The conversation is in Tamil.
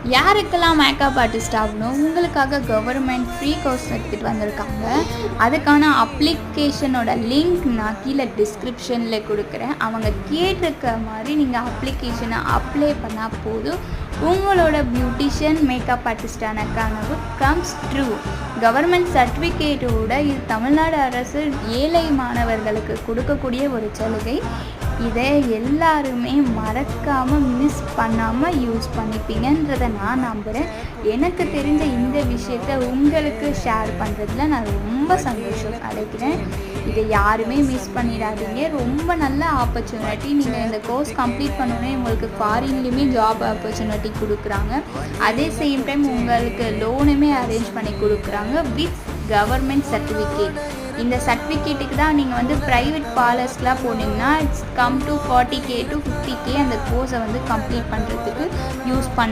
யாருக்கெல்லாம் மேக்கப் ஆர்டிஸ்ட் ஆகணும் உங்களுக்காக கவர்மெண்ட் ஃப்ரீ கோர்ஸ் எடுத்துகிட்டு வந்திருக்காங்க. அதுக்கான அப்ளிகேஷனோட லிங்க் நான் கீழே டிஸ்கிரிப்ஷனில் கொடுக்குறேன். அவங்க கேட்டிருக்க மாதிரி நீங்கள் அப்ளிகேஷனை அப்ளை பண்ணால் போதும். உங்களோட பியூட்டிஷியன் மேக்கப் ஆர்டிஸ்டான கனவு கம்ஸ் ட்ரூ. கவர்மெண்ட் சர்டிஃபிகேட்டோட இது தமிழ்நாடு அரசு ஏழை மாணவர்களுக்கு கொடுக்கக்கூடிய ஒரு சலுகை. இதை எல்லாருமே மறக்காமல் மிஸ் பண்ணாமல் யூஸ் பண்ணிப்பீங்கன்றதை நான் நம்புகிறேன். எனக்கு தெரிஞ்ச இந்த விஷயத்தை உங்களுக்கு ஷேர் பண்ணுறதுல நான் ரொம்ப சந்தோஷம் அடைக்கிறேன். இதை யாருமே மிஸ் பண்ணிடாதீங்க. ரொம்ப நல்ல ஆப்பர்ச்சுனிட்டி. நீங்கள் இந்த கோர்ஸ் கம்ப்ளீட் பண்ணோன்னே உங்களுக்கு ஃபாரின்லேயுமே ஜாப் ஆப்பர்ச்சுனிட்டி கொடுக்குறாங்க. அதே சேம் டைம் உங்களுக்கு லோனுமே அரேஞ்ச் பண்ணி கொடுக்குறாங்க வித் கவர்மெண்ட் சர்டிஃபிகேட். இந்த சர்டிஃபிகேட்டுக்கு தான் நீங்கள் ப்ரைவேட் பார்லர்ஸ்லாம் போனீங்கன்னா it's come to 40K to 50K அந்த கோர்ஸை கம்ப்ளீட் பண்ணுறதுக்கு யூஸ் பண்ணு.